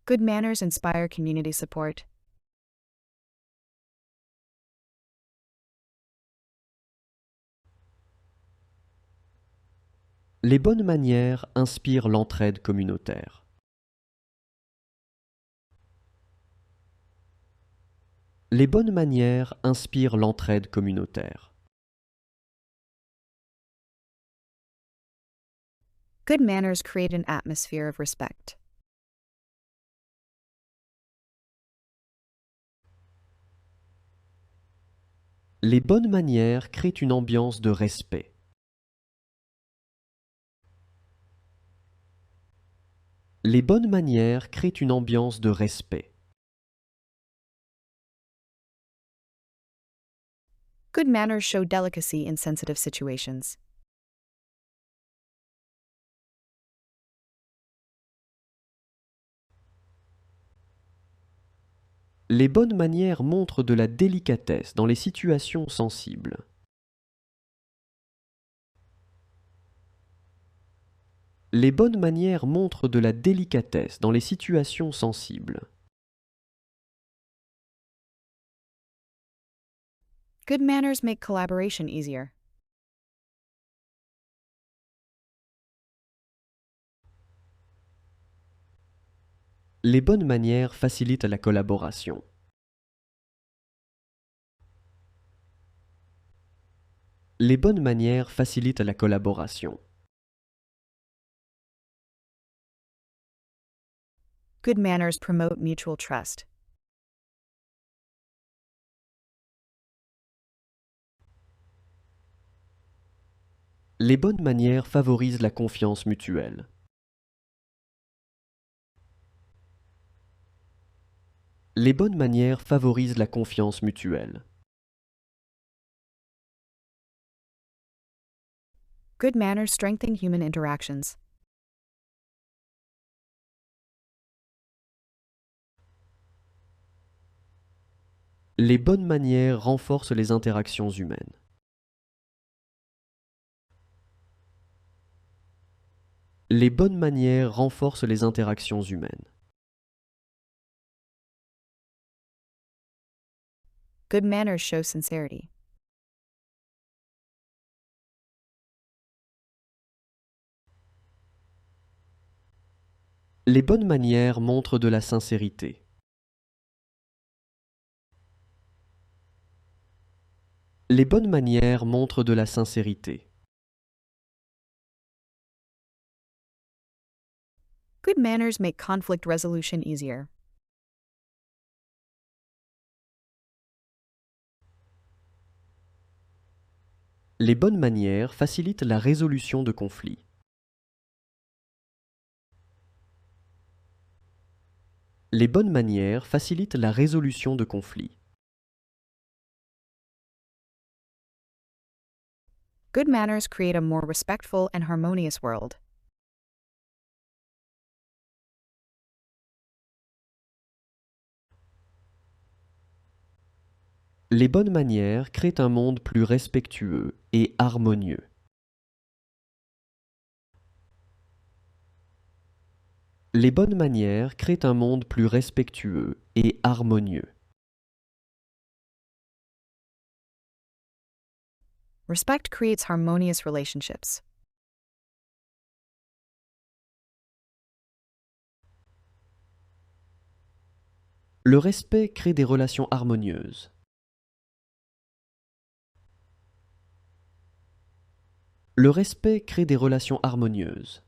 Good manners inspire community support. Les bonnes manières inspirent l'entraide communautaire. Les bonnes manières inspirent l'entraide communautaire. Good manners create an atmosphere of respect. Les bonnes manières créent une ambiance de respect. Les bonnes manières créent une ambiance de respect. Good manners show delicacy in sensitive situations. Les bonnes manières montrent de la délicatesse dans les situations sensibles. Les bonnes manières montrent de la délicatesse dans les situations sensibles. Good manners make collaboration easier. Les bonnes manières facilitent la collaboration. Les bonnes manières facilitent la collaboration. Good manners promote mutual trust. Les bonnes manières favorisent la confiance mutuelle. Les bonnes manières favorisent la confiance mutuelle. Good manners strengthen human interactions. Les bonnes manières renforcent les interactions humaines. Les bonnes manières renforcent les interactions humaines. Good manners show sincerity. Les bonnes manières montrent de la sincérité. Les bonnes manières montrent de la sincérité. Good manners make conflict resolution easier. Les bonnes manières facilitent la résolution de conflits. Les bonnes manières facilitent la résolution de conflits. Good manners create a more respectful and harmonious world. Les bonnes manières créent un monde plus respectueux et harmonieux. Les bonnes manières créent un monde plus respectueux et harmonieux. Respect creates harmonious relationships. Le respect crée des relations harmonieuses. Le respect crée des relations harmonieuses.